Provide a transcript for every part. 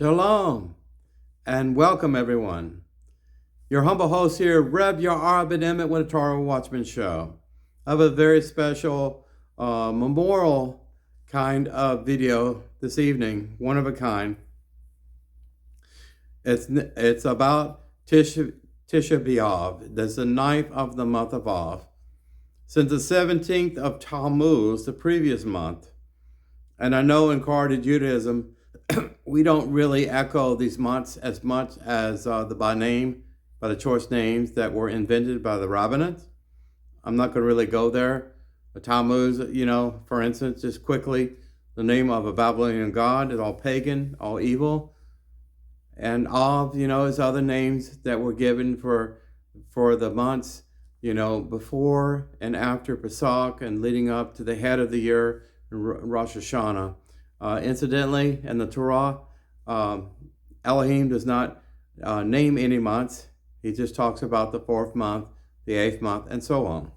Shalom and welcome everyone. Your humble host here, ben-Emmett with the Torah Watchman show. I have a very special memorial kind of video this evening, one of a kind. It's about Tisha B'Av. That's the ninth of the month of Av. Since the 17th of Tammuz, the previous month, and I know in Karaite Judaism, we don't really echo these months as much as by the choice names that were invented by the Rabbinate. I'm not going to really go there. The Tammuz, for instance, just quickly, the name of a Babylonian god is all pagan, all evil. And Av, is other names that were given for the months, before and after Pesach and leading up to the head of the year, Rosh Hashanah. Incidentally, in the Torah, Elohim does not name any months. He just talks about the 4th month, the 8th month, and so on.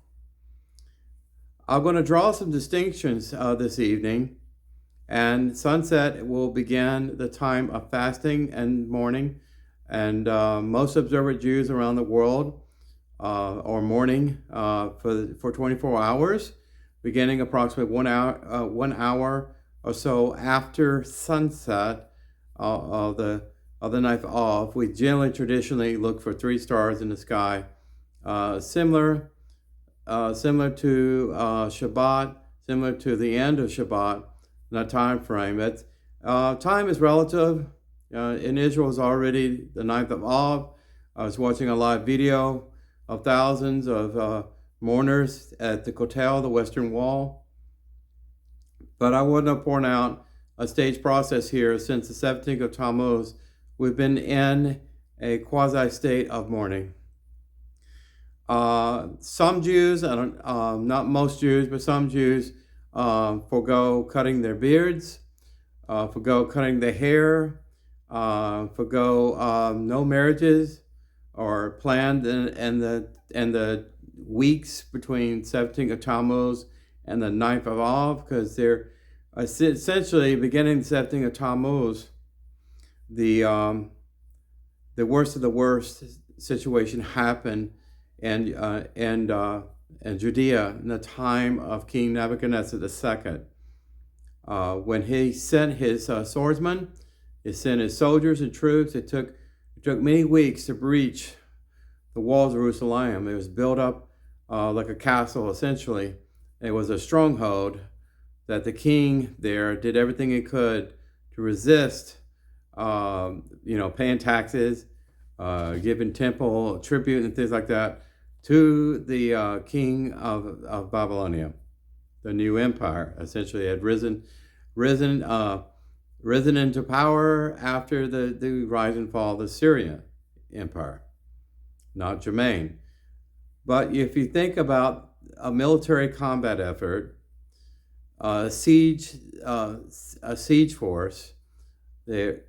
I'm going to draw some distinctions this evening, and sunset will begin the time of fasting and mourning, and most observant Jews around the world are mourning for 24 hours, beginning approximately 1 hour or so after sunset of the night of. We traditionally look for 3 stars in the sky, similar to Shabbat, similar to the end of Shabbat, the time frame. Time is relative. In Israel, it's already the 9th of Av. I was watching a live video of thousands of mourners at the Kotel, the Western Wall. But I want to point out a stage process here. Since the 17th of Tammuz, we've been in a quasi-state of mourning. Some Jews, not most Jews, but some Jews forego cutting their beards, forego cutting their hair, forego no marriages or planned in the weeks between 17th of Tammuz and the 9th of Av, because they're essentially beginning the 17th of Tammuz, the worst of the worst situation happened in Judea in the time of King Nebuchadnezzar II. When he sent his swordsmen, he sent his soldiers and troops. It took many weeks to breach the walls of Jerusalem. It was built up like a castle, essentially. It was a stronghold that the king there did everything he could to resist, paying taxes, giving temple tribute and things like that to the king of Babylonia. The new empire essentially had risen into power after the rise and fall of the Syrian empire, not germane. But if you think about a military combat effort, a siege force, they're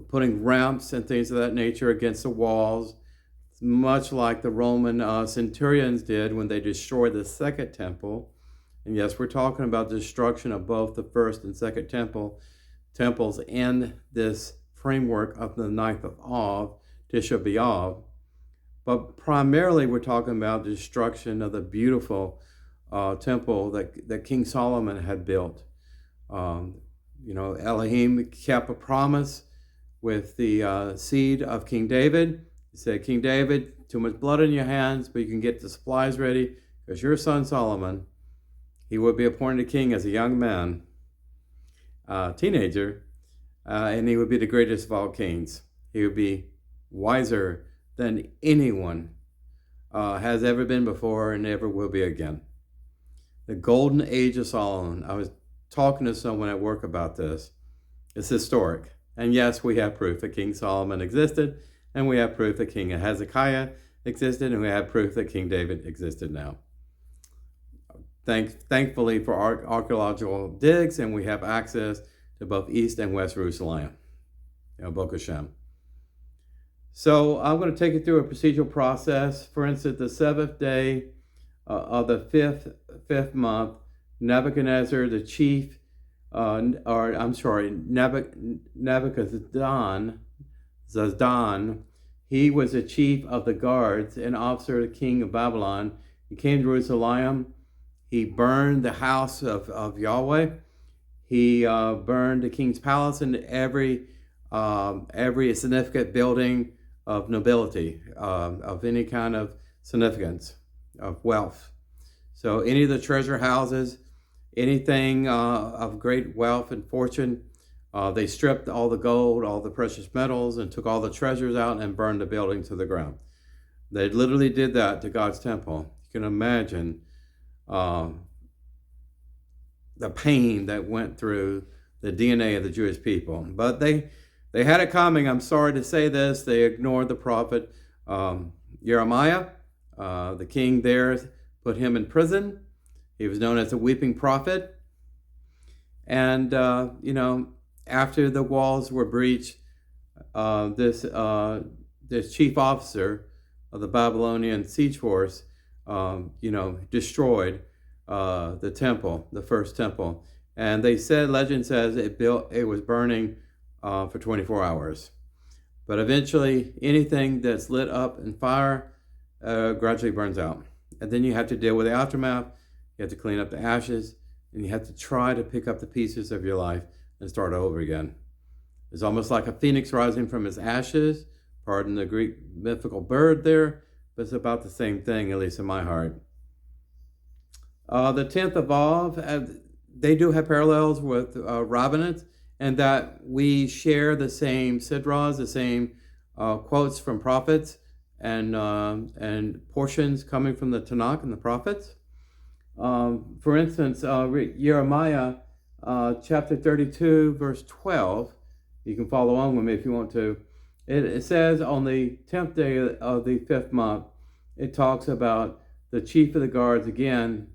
putting ramps and things of that nature against the walls, much like the Roman centurions did when they destroyed the second temple. And yes, we're talking about destruction of both the first and second temples in this framework of the 9th of Av, Tisha B'Av. But primarily, we're talking about the destruction of the beautiful temple that King Solomon had built. Elohim kept a promise with the seed of King David. He said, King David, too much blood in your hands, but you can get the supplies ready, because your son Solomon, he would be appointed king as a young man, teenager, and he would be the greatest of all kings. He would be wiser than anyone has ever been before and ever will be again. The golden age of Solomon. I was talking to someone at work about this. It's historic. And yes, we have proof that King Solomon existed, and we have proof that King Hezekiah existed, and we have proof that King David existed now. Thankfully for archaeological digs, and we have access to both East and West Jerusalem, Baruch Hashem. So I'm going to take you through a procedural process. For instance, the 7th day of the fifth month, Nebuchadnezzar, the chief Nebuchadnezzar, he was the chief of the guards and officer of the king of Babylon. He came to Jerusalem. He burned the house of Yahweh. He burned the king's palace and every significant building of nobility, of any kind of significance, of wealth. So any of the treasure houses, anything of great wealth and fortune, they stripped all the gold, all the precious metals, and took all the treasures out and burned the building to the ground. They literally did that to God's temple. You can imagine the pain that went through the DNA of the Jewish people. But they had it coming. I'm sorry to say this. They ignored the prophet Jeremiah. The king there put him in prison. He was known as the weeping prophet. And, after the walls were breached, this chief officer of the Babylonian siege force, destroyed the temple, the first temple. And legend says it was burning for 24 hours. But eventually, anything that's lit up in fire gradually burns out. And then you have to deal with the aftermath. You have to clean up the ashes, and you have to try to pick up the pieces of your life and start over again. It's almost like a phoenix rising from its ashes. Pardon the Greek mythical bird there, but it's about the same thing, at least in my heart. The 10th of Av, they do have parallels with Rabbinate, and that we share the same sidras, the same quotes from prophets, and portions coming from the Tanakh and the prophets. For instance, Jeremiah chapter 32, verse 12. You can follow on with me if you want to. It says on the 10th day of the 5th month, it talks about the chief of the guards again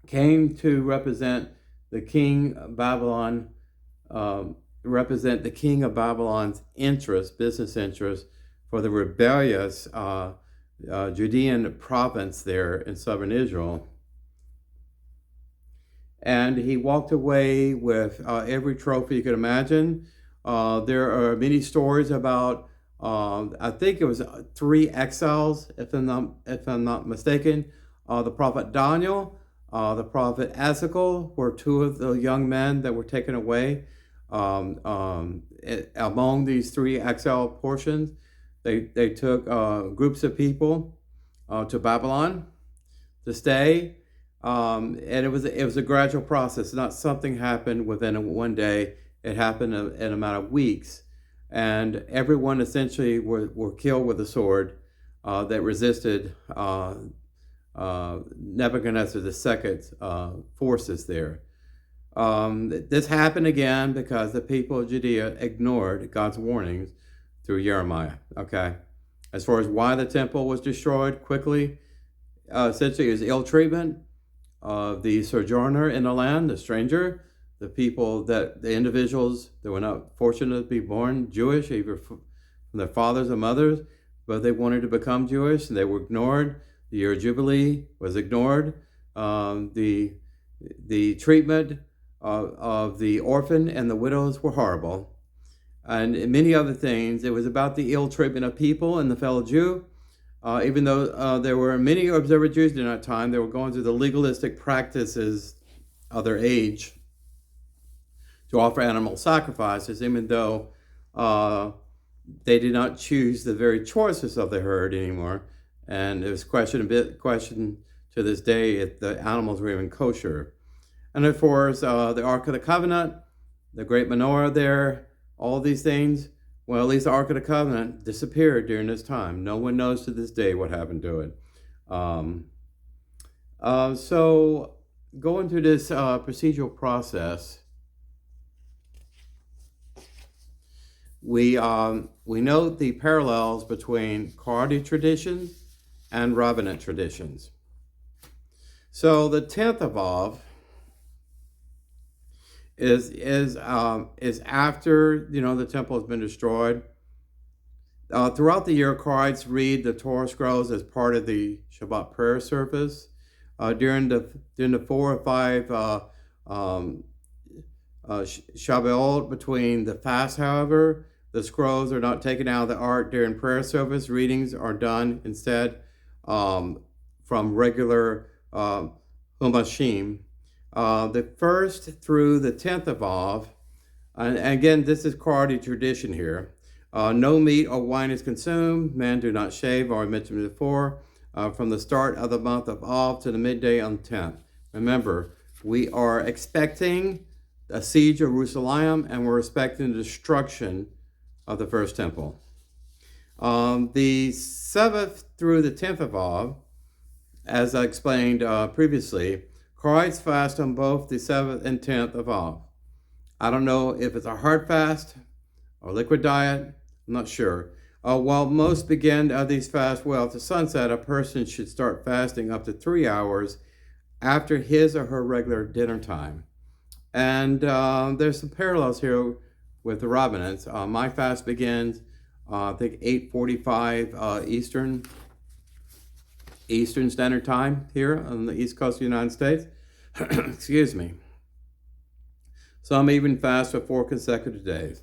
came to represent the king of Babylon, represent the king of Babylon's interest, business interest, for the rebellious Judean province there in southern Israel. And he walked away with every trophy you could imagine. There are many stories about, I think it was 3 exiles, if I'm not mistaken. The prophet Daniel, the prophet Ezekiel were 2 of the young men that were taken away. Among these 3 exile portions, they took groups of people to Babylon to stay. And it was a gradual process. Not something happened within one day. It happened in a matter of weeks. And everyone essentially were killed with a sword that resisted Nebuchadnezzar II's forces there. This happened again because the people of Judea ignored God's warnings through Jeremiah. Okay, as far as why the temple was destroyed quickly, essentially it was ill treatment of the sojourner in the land, the stranger, the individuals that were not fortunate to be born Jewish, either from their fathers or mothers, but they wanted to become Jewish and they were ignored. The year of Jubilee was ignored. The treatment of the orphan and the widows were horrible. And many other things. It was about the ill treatment of people and the fellow Jew. Even though there were many observant Jews during that time, they were going through the legalistic practices of their age to offer animal sacrifices, even though they did not choose the very choicest of the herd anymore. And it was questioned to this day if the animals were even kosher. And of course, the Ark of the Covenant, the great menorah there, all these things. Well, at least the Ark of the Covenant disappeared during this time. No one knows to this day what happened to it. So going through this procedural process, we note the parallels between Karaite traditions and Rabbinate traditions. So the 10th of Av is after the temple has been destroyed. Throughout the year, Karaites read the Torah scrolls as part of the Shabbat prayer service. During the 4 or 5 Shabbat between the fast, however, the scrolls are not taken out of the ark during prayer service. Readings are done instead from regular chumashim. The 1st through the 10th of Av, and again, this is Karaite tradition here. No meat or wine is consumed. Men do not shave, or I mentioned before, from the start of the month of Av to the midday on the 10th. Remember, we are expecting a siege of Jerusalem, and we're expecting the destruction of the first temple. The 7th through the 10th of Av, as I explained previously, Karaites fast on both the 7th and 10th of Av. I don't know if it's a hard fast or liquid diet. I'm not sure. While most begin these fasts well to sunset, a person should start fasting up to 3 hours after his or her regular dinner time. And there's some parallels here with the Rabbinates. My fast begins, I think, 8:45 Eastern Standard Time here on the East Coast of the United States. Excuse me. Some even fast for 4 consecutive days.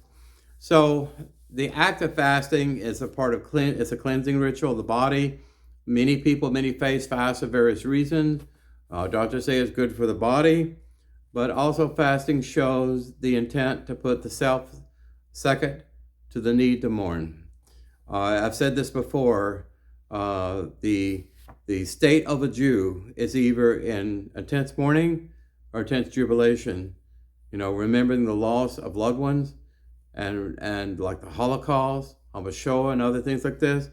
So the act of fasting is a part of it's a cleansing ritual of the body. Many people, many faiths fast for various reasons. Doctors say it's good for the body, but also fasting shows the intent to put the self second to the need to mourn. I've said this before. The state of a Jew is either in intense mourning or intense jubilation. Remembering the loss of loved ones, and like the Holocaust, Shoah, and other things like this,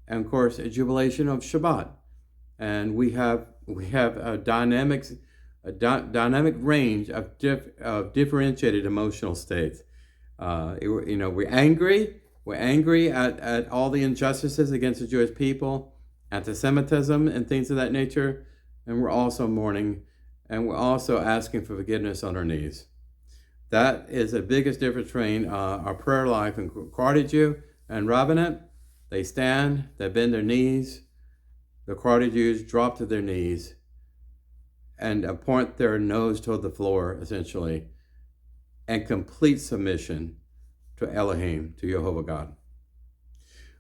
and of course a jubilation of Shabbat. And we have a dynamic range of differentiated emotional states. We're angry. We're angry at all the injustices against the Jewish people, anti-Semitism, and things of that nature. And we're also mourning, and we're also asking for forgiveness on our knees. That is the biggest difference between our prayer life in Karaite Jew and Rabbinate. They stand, they bend their knees. The Karaite Jews drop to their knees and point their nose toward the floor, essentially, and complete submission to Elohim, to Jehovah God.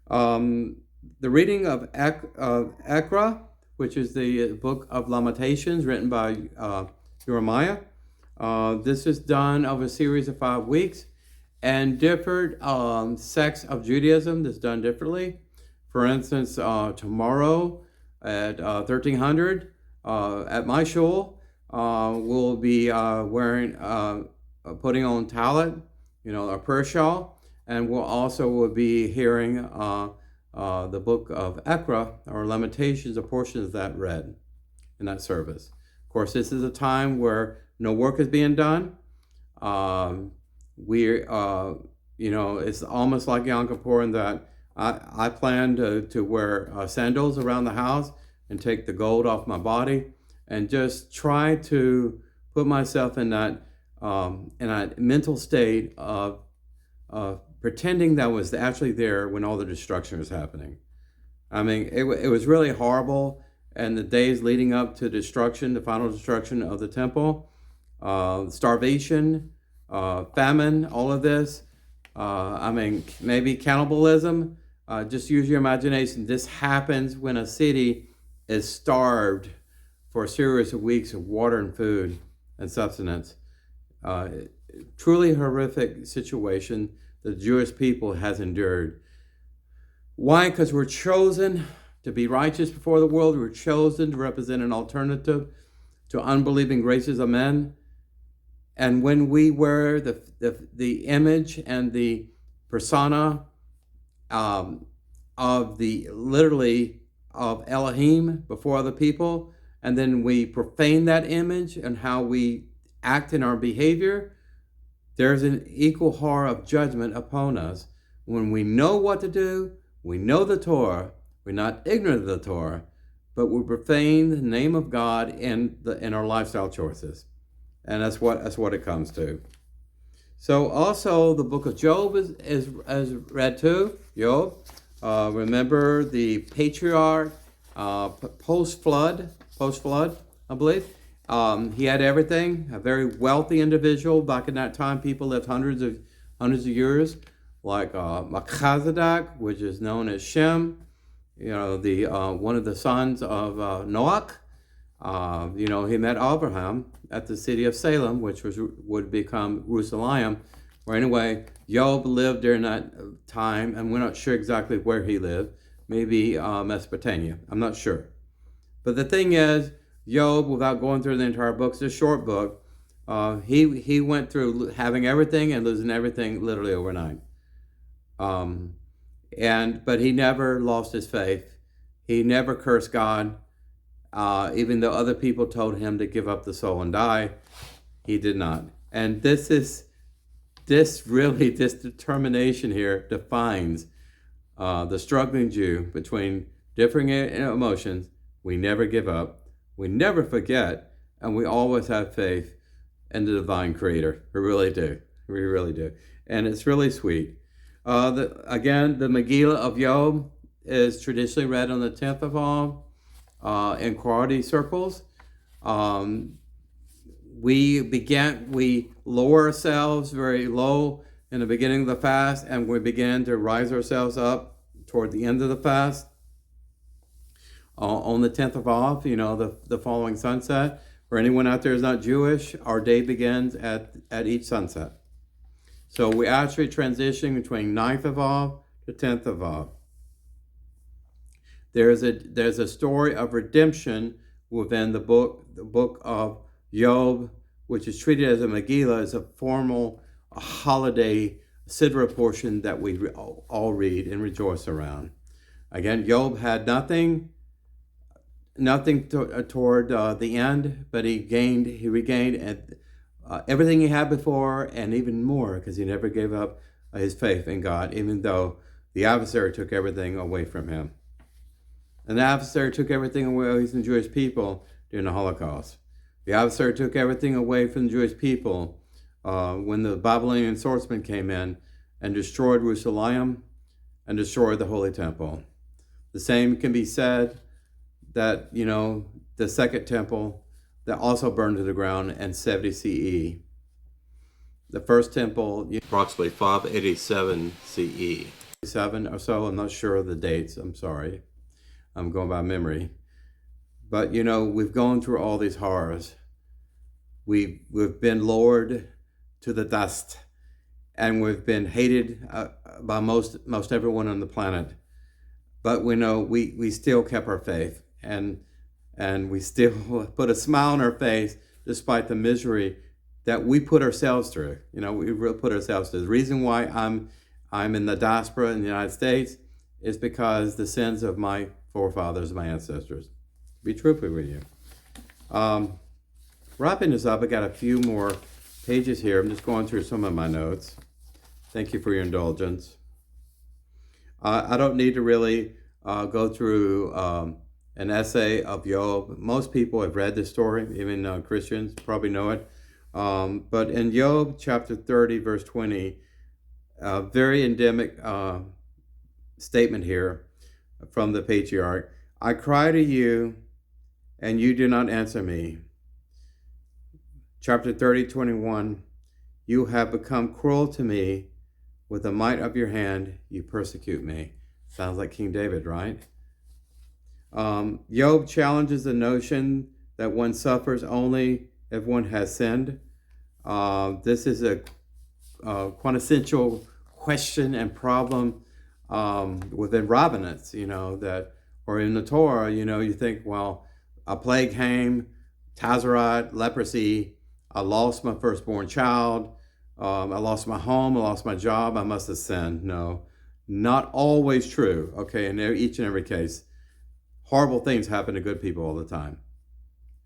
The reading of Ekra, which is the book of Lamentations written by Jeremiah. This is done over a series of 5 weeks, and different sects of Judaism that's done differently. For instance, tomorrow at 1300 at my shul, we'll be putting on talit, a prayer shawl, and will be hearing the book of Ekra, or Lamentations, a portion of that read in that service. Of course, this is a time where no work is being done. It's almost like Yom Kippur in that I plan to wear sandals around the house and take the gold off my body, and just try to put myself in that mental state of pretending that I was actually there when all the destruction was happening. I mean, it was really horrible. And the days leading up to destruction, the final destruction of the temple, starvation, famine, all of this. Maybe cannibalism. Just use your imagination. This happens when a city is starved for a series of weeks of water and food and sustenance. Truly horrific situation the Jewish people has endured. Why? Because we're chosen to be righteous before the world. We're chosen to represent an alternative to unbelieving races of men. And when we wear the image and the persona of Elohim before other people, and then we profane that image and how we act in our behavior, there's an equal horror of judgment upon us. When we know what to do, we know the Torah, we're not ignorant of the Torah, but we profane the name of God in our lifestyle choices. And that's what it comes to. So also the book of Job is read too. Job, remember the patriarch post-flood, I believe. He had everything, a very wealthy individual. Back in that time, people lived hundreds of years, like Melchizedek, which is known as Shem, the one of the sons of Noach. He met Abraham at the city of Salem, which would become Jerusalem. Or anyway, Job lived during that time, and we're not sure exactly where he lived. Maybe Mesopotamia. I'm not sure. But the thing is, Job, without going through the entire book, it's a short book. He went through having everything and losing everything literally overnight. But he never lost his faith. He never cursed God. Even though other people told him to give up the soul and die, he did not. And this determination here defines the struggling Jew between differing emotions. We never give up, we never forget, and we always have faith in the divine creator. We really do. We really do. And it's really sweet. The Megillah of Job is traditionally read on the 10th of Av in Karaite circles. We lower ourselves very low in the beginning of the fast, and we begin to rise ourselves up toward the end of the fast. On the 10th of Av, the following sunset. For anyone out there who's not Jewish, our day begins at each sunset. So we actually transition between 9th of Av to 10th of Av. There's a story of redemption within the book of Job, which is treated as a Megillah, as a formal holiday Sidra portion that we all read and rejoice around. Again, Job had nothing toward the end, but he regained everything he had before and even more, because he never gave up his faith in God, even though the adversary took everything away from him. And the adversary took everything away from the Jewish people during the Holocaust. The adversary took everything away from the Jewish people when the Babylonian swordsmen came in and destroyed Jerusalem and destroyed the Holy Temple. The same can be said that, the second temple that also burned to the ground in 70 CE. The first temple, approximately 587 CE. 7 or so, I'm not sure of the dates, I'm sorry. I'm going by memory. But, we've gone through all these horrors. We've been lowered to the dust, and we've been hated by most everyone on the planet. But we know we still kept our faith, and we still put a smile on our face despite the misery that we put ourselves through. We really put ourselves through. The reason why I'm in the diaspora in the United States is because the sins of my forefathers, my ancestors. To be truthful with you. Wrapping this up, I got a few more pages here. I'm just going through some of my notes. Thank you for your indulgence. I don't need to really go through an essay of Job. Most people have read this story, even Christians probably know it. But in Job chapter 30, verse 20, a very endemic statement here from the patriarch. I cry to you, and you do not answer me. Chapter 30, 21, you have become cruel to me. With the might of your hand, you persecute me. Sounds like King David, right? Job challenges the notion that one suffers only if one has sinned. This is a quintessential question and problem within Rabbinates, or in the Torah, you think, well, a plague came, Tazarat, leprosy, I lost my firstborn child, I lost my home, I lost my job, I must have sinned. No, not always true, okay, in each and every case. Horrible things happen to good people all the time.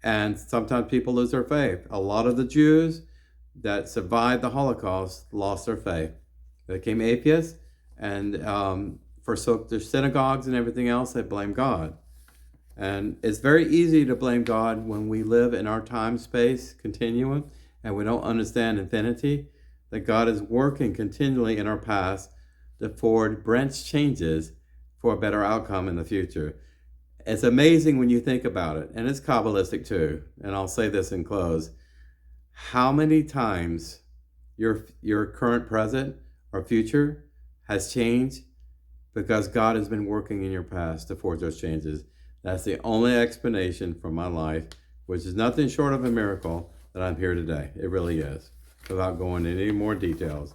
And sometimes people lose their faith. A lot of the Jews that survived the Holocaust lost their faith. They became atheists and forsook their synagogues and everything else. They blamed God. And it's very easy to blame God when we live in our time-space continuum and we don't understand infinity, that God is working continually in our past to forward branch changes for a better outcome in the future. It's amazing when you think about it, and it's Kabbalistic too. And I'll say this in close. How many times your current present or future has changed because God has been working in your past to forge those changes. That's the only explanation for my life, which is nothing short of a miracle, that I'm here today. It really is, without going into any more details.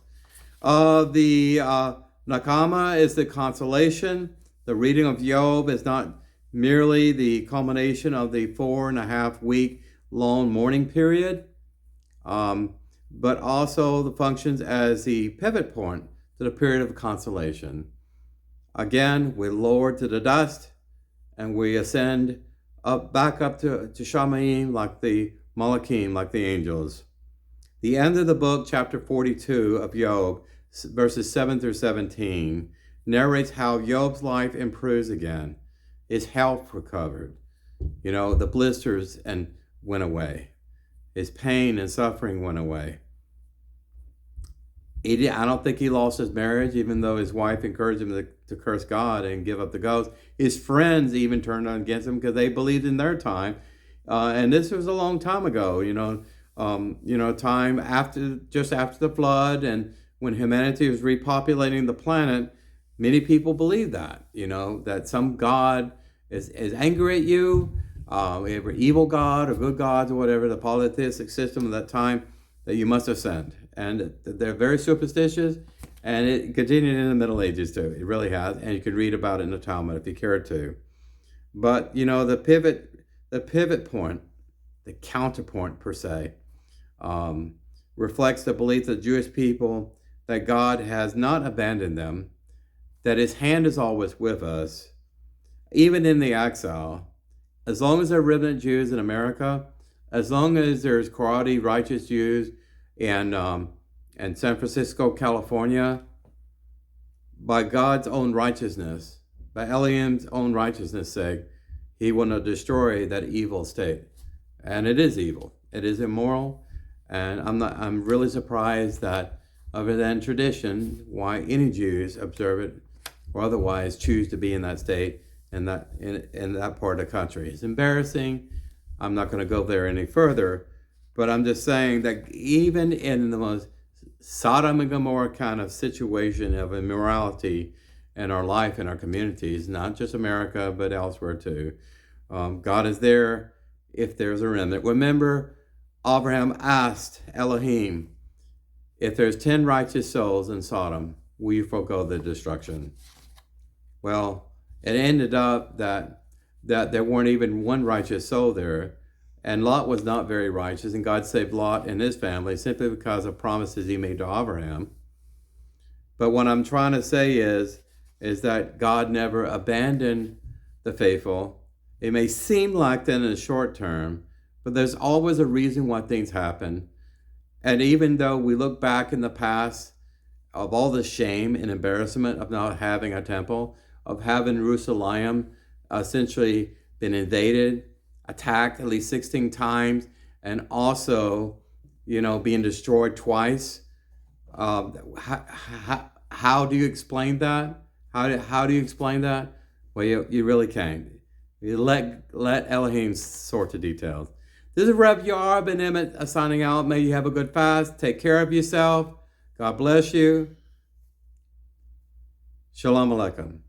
The Nakama is the consolation. The reading of Job is not merely the culmination of the 4.5 week long mourning period, but also the functions as the pivot point to the period of consolation. Again, we're lowered to the dust, and we ascend back up to Shamayim, like the Malachim, like the angels. The end of the book, chapter 42 of Job, verses 7 through 17, narrates how Job's life improves again. His health recovered. The blisters went away. His pain and suffering went away. I don't think he lost his marriage, even though his wife encouraged him to curse God and give up the ghost. His friends even turned against him because they believed in their time. And this was a long time ago, time just after the flood, and when humanity was repopulating the planet. Many people believe that, that some God is angry at you, every evil God or good gods or whatever, the polytheistic system of that time, that you must ascend. And they're very superstitious, and it continued in the Middle Ages too. It really has, and you can read about it in the Talmud if you care to. But the pivot point, the counterpoint per se, reflects the belief of the Jewish people that God has not abandoned them, that his hand is always with us, even in the exile. As long as there are remnant Jews in America, as long as there's Karaite righteous Jews in San Francisco, California, by God's own righteousness, by Elohim's own righteousness' sake, he will not destroy that evil state. And it is evil. It is immoral. And I'm really surprised that, other than tradition, why any Jews observe it or otherwise choose to be in that state and in that part of the country. It's embarrassing. I'm not going to go there any further, but I'm just saying that even in the most Sodom and Gomorrah kind of situation of immorality in our life, in our communities, not just America, but elsewhere too, God is there if there's a remnant. Remember, Abraham asked Elohim, if there's 10 righteous souls in Sodom, will you forego the destruction? Well, it ended up that there weren't even one righteous soul there, and Lot was not very righteous, and God saved Lot and his family simply because of promises he made to Abraham. But what I'm trying to say is that God never abandoned the faithful. It may seem like that in the short term, but there's always a reason why things happen. And even though we look back in the past of all the shame and embarrassment of not having a temple, of having Jerusalem essentially been invaded, attacked at least 16 times, and also, being destroyed twice. How do you explain that? How do you explain that? Well, you really can't. You let Elohim sort the details. This is Rev Yar ben-Emmett signing out. May you have a good fast. Take care of yourself. God bless you. Shalom Aleichem.